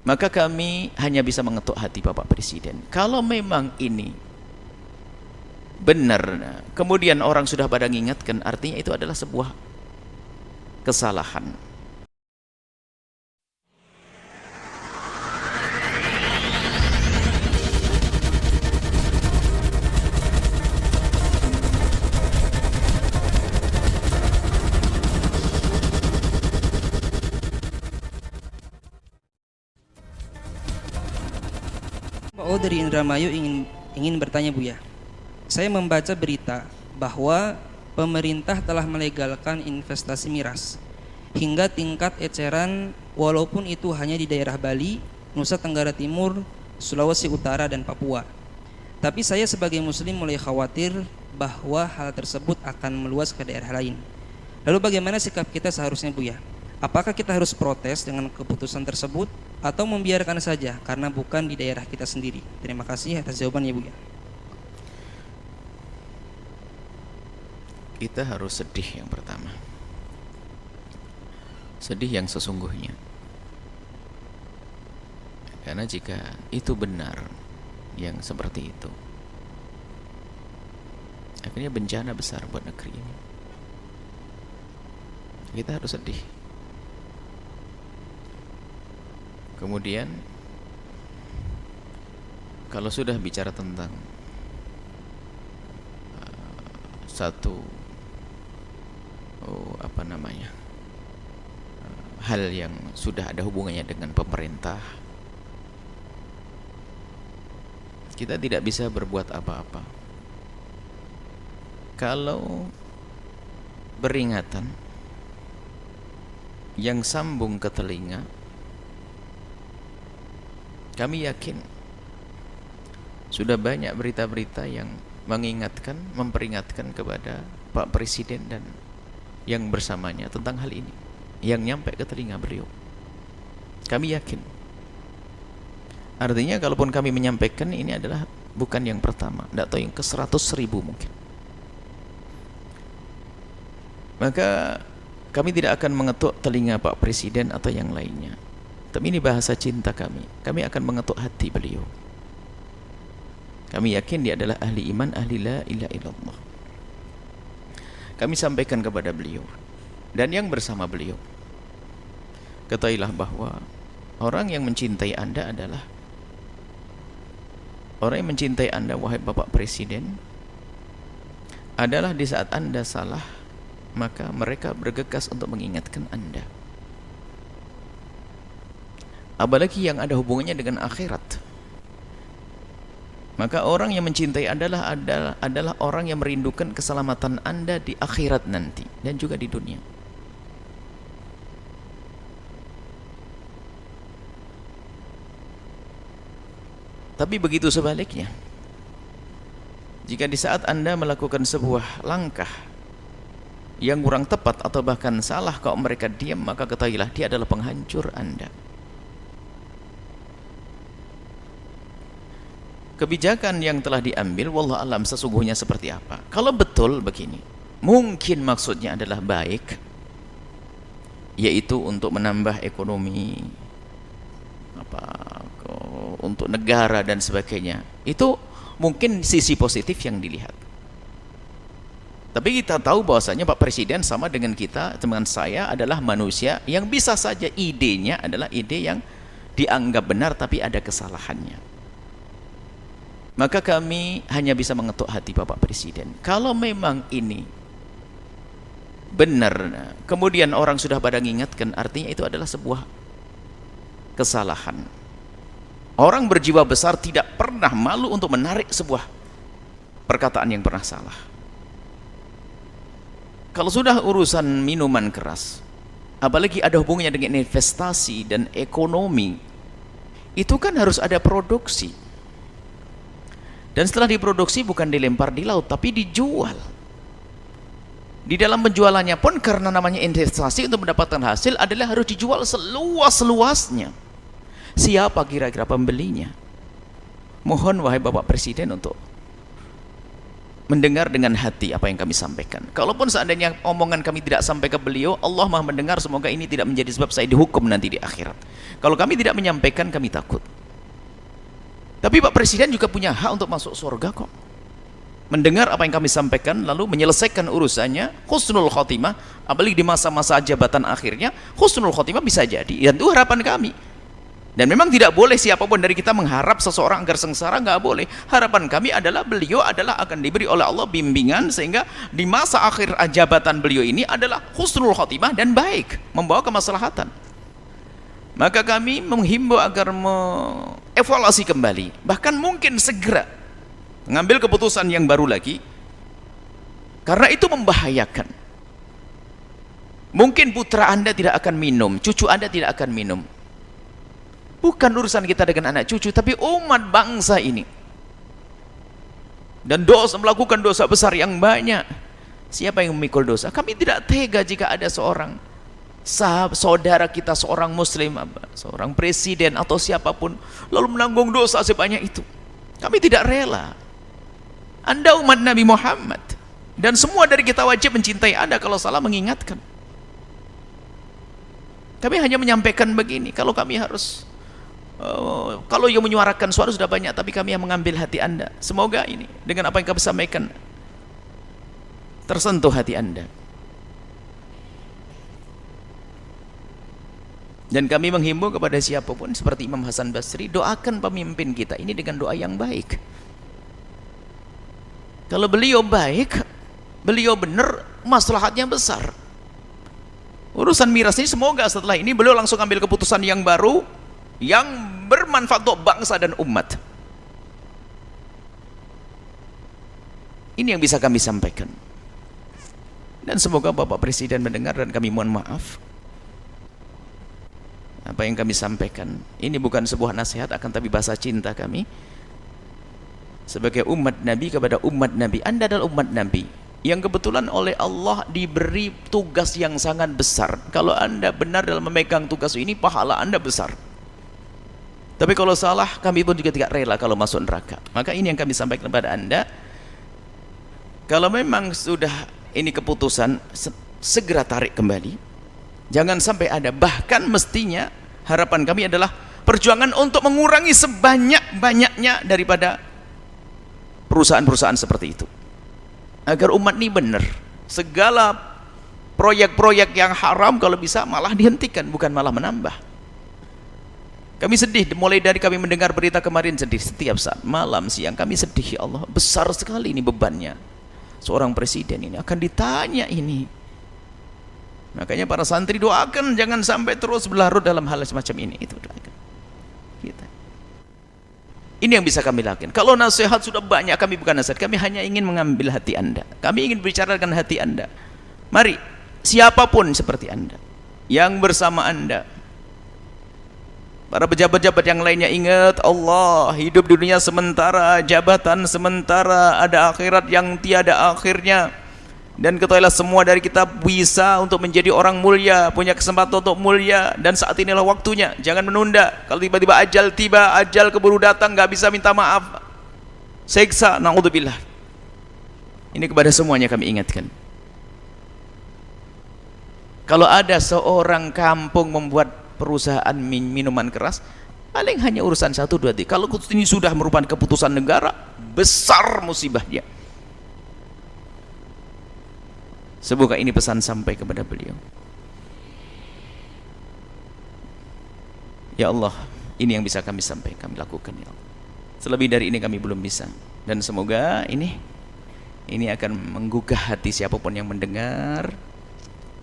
Maka kami hanya bisa mengetuk hati Bapak Presiden. Kalau memang ini benar, kemudian orang sudah pada mengingatkan, artinya itu adalah sebuah kesalahan. Pak O dari Indramayu ingin bertanya Buya. Saya membaca berita bahwa pemerintah telah melegalkan investasi miras hingga tingkat eceran, walaupun itu hanya di daerah Bali, Nusa Tenggara Timur, Sulawesi Utara dan Papua. Tapi saya sebagai muslim mulai khawatir bahwa hal tersebut akan meluas ke daerah lain. Lalu bagaimana sikap kita seharusnya Buya? Apakah kita harus protes dengan keputusan tersebut atau membiarkan saja karena bukan di daerah kita sendiri? Terima kasih atas jawabannya Buya. Kita harus sedih yang pertama. Sedih yang sesungguhnya. Karena jika itu benar yang seperti itu, akhirnya bencana besar buat negeri ini. Kita harus sedih. Kemudian kalau sudah bicara tentang satu hal yang sudah ada hubungannya dengan pemerintah, kita tidak bisa berbuat apa-apa. Kalau beringatan yang sambung ke telinga, kami yakin sudah banyak berita-berita yang mengingatkan, memperingatkan kepada Pak Presiden dan yang bersamanya tentang hal ini, yang nyampe ke telinga beliau. Kami yakin. Artinya kalaupun kami menyampaikan, ini adalah bukan yang pertama, tidak tahu yang ke 100.000 mungkin. Maka kami tidak akan mengetuk telinga Pak Presiden atau yang lainnya. Tapi ini bahasa cinta kami. Kami akan mengetuk hati beliau. Kami yakin dia adalah ahli iman, ahli la ilaha illallah. Kami sampaikan kepada beliau dan yang bersama beliau, ketahuilah bahwa orang yang mencintai Anda adalah orang yang mencintai Anda, wahai Bapak Presiden, adalah di saat Anda salah, maka mereka bergegas untuk mengingatkan Anda. Apalagi yang ada hubungannya dengan akhirat. Maka orang yang mencintai adalah orang yang merindukan keselamatan Anda di akhirat nanti dan juga di dunia. Tapi begitu sebaliknya, jika di saat Anda melakukan sebuah langkah yang kurang tepat atau bahkan salah, kalau mereka diam, maka ketahuilah dia adalah penghancur Anda. Kebijakan yang telah diambil, wallahu alam sesungguhnya seperti apa. Kalau betul begini, mungkin maksudnya adalah baik, yaitu untuk menambah ekonomi, untuk negara dan sebagainya. Itu mungkin sisi positif yang dilihat. Tapi kita tahu bahwasanya Pak Presiden sama dengan kita, dengan saya, adalah manusia yang bisa saja idenya adalah ide yang dianggap benar tapi ada kesalahannya. Maka kami hanya bisa mengetuk hati Bapak Presiden. Kalau memang ini benar, kemudian orang sudah pada mengingatkan, artinya itu adalah sebuah kesalahan. Orang berjiwa besar tidak pernah malu untuk menarik sebuah perkataan yang pernah salah. Kalau sudah urusan minuman keras, apalagi ada hubungannya dengan investasi dan ekonomi, itu kan harus ada produksi. Dan setelah diproduksi bukan dilempar di laut, tapi dijual. Di dalam penjualannya pun karena namanya investasi untuk mendapatkan hasil adalah harus dijual seluas-luasnya. Siapa kira-kira pembelinya? Mohon wahai Bapak Presiden untuk mendengar dengan hati apa yang kami sampaikan. Kalaupun seandainya omongan kami tidak sampai ke beliau, Allah Maha mendengar, semoga ini tidak menjadi sebab saya dihukum nanti di akhirat. Kalau kami tidak menyampaikan, kami takut. Tapi Pak Presiden juga punya hak untuk masuk surga kok. Mendengar apa yang kami sampaikan, lalu menyelesaikan urusannya, husnul khotimah, apalagi di masa-masa jabatan akhirnya, husnul khotimah bisa jadi. Dan itu harapan kami. Dan memang tidak boleh siapapun dari kita mengharap seseorang agar sengsara, nggak boleh. Harapan kami adalah beliau adalah akan diberi oleh Allah bimbingan sehingga di masa akhir jabatan beliau ini adalah husnul khotimah dan baik, membawa kemaslahatan. Maka kami menghimbau agar mengevaluasi kembali, bahkan mungkin segera mengambil keputusan yang baru lagi, karena itu membahayakan. Mungkin putra Anda tidak akan minum, cucu Anda tidak akan minum. Bukan urusan kita dengan anak cucu, tapi umat bangsa ini. Dan melakukan dosa besar yang banyak. Siapa yang memikul dosa? Kami tidak tega jika ada seorang saudara kita, seorang muslim, seorang presiden atau siapapun, lalu menanggung dosa sebanyak itu. Kami tidak rela. Anda umat Nabi Muhammad, dan semua dari kita wajib mencintai Anda, kalau salah mengingatkan. Kami hanya menyampaikan begini, kalau kami harus kalau yang menyuarakan suara sudah banyak, tapi kami yang mengambil hati Anda. Semoga ini dengan apa yang kami sampaikan tersentuh hati Anda. Dan kami menghimbau kepada siapapun seperti Imam Hasan Basri, doakan pemimpin kita ini dengan doa yang baik. Kalau beliau baik, beliau benar, maslahatnya besar. Urusan miras ini semoga setelah ini beliau langsung ambil keputusan yang baru, yang bermanfaat untuk bangsa dan umat. Ini yang bisa kami sampaikan. Dan semoga Bapak Presiden mendengar dan kami mohon maaf. Apa yang kami sampaikan ini bukan sebuah nasihat, akan tapi bahasa cinta kami sebagai umat Nabi kepada umat Nabi. Anda adalah umat Nabi yang kebetulan oleh Allah diberi tugas yang sangat besar. Kalau Anda benar dalam memegang tugas ini, pahala Anda besar. Tapi kalau salah, kami pun juga tidak rela kalau masuk neraka. Maka ini yang kami sampaikan kepada Anda. Kalau memang sudah ini keputusan, segera tarik kembali. Jangan sampai ada. Bahkan mestinya harapan kami adalah perjuangan untuk mengurangi sebanyak-banyaknya daripada perusahaan-perusahaan seperti itu. Agar umat ini benar. Segala proyek-proyek yang haram kalau bisa malah dihentikan, bukan malah menambah. Kami sedih, mulai dari kami mendengar berita kemarin sedih, setiap saat, malam, siang, kami sedih. Ya Allah, besar sekali ini bebannya. Seorang presiden ini akan ditanya ini. Makanya para santri doakan, jangan sampai terus berlarut dalam hal semacam ini. Itu doakan kita. Ini yang bisa kami lakukan. Kalau nasihat sudah banyak, kami bukan nasihat, kami hanya ingin mengambil hati Anda. Kami ingin bicara dengan hati Anda. Mari, siapapun seperti Anda, yang bersama Anda, para pejabat-pejabat yang lainnya, ingat Allah, hidup di dunia sementara, jabatan sementara, ada akhirat yang tiada akhirnya. Dan ketahuilah semua dari kita bisa untuk menjadi orang mulia, punya kesempatan untuk mulia, dan saat inilah waktunya. Jangan menunda. Kalau tiba-tiba ajal tiba, ajal keburu datang, nggak bisa minta maaf, seksa, na'udzubillah. Ini kepada semuanya kami ingatkan. Kalau ada seorang kampung membuat perusahaan minuman keras, paling hanya urusan 1, 2, 3. Kalau ini sudah merupakan keputusan negara, besar musibahnya. Semoga ini pesan sampai kepada beliau. Ya Allah, ini yang bisa kami sampaikan, kami lakukan, ya Allah. Selebih dari ini kami belum bisa. Dan semoga ini akan menggugah hati siapapun yang mendengar.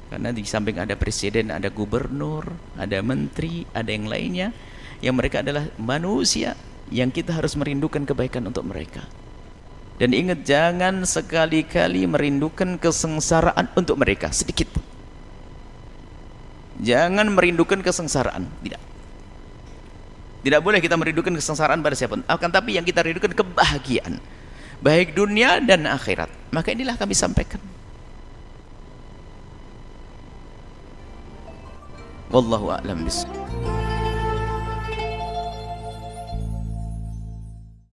Karena di samping ada presiden, ada gubernur, ada menteri, ada yang lainnya, yang mereka adalah manusia yang kita harus merindukan kebaikan untuk mereka. Dan ingat, jangan sekali-kali merindukan kesengsaraan untuk mereka sedikit pun. Jangan merindukan kesengsaraan, tidak boleh kita merindukan kesengsaraan pada siapapun. Akan tapi yang kita rindukan kebahagiaan, baik dunia dan akhirat. Maka inilah kami sampaikan. Wallahu a'lam bishawab.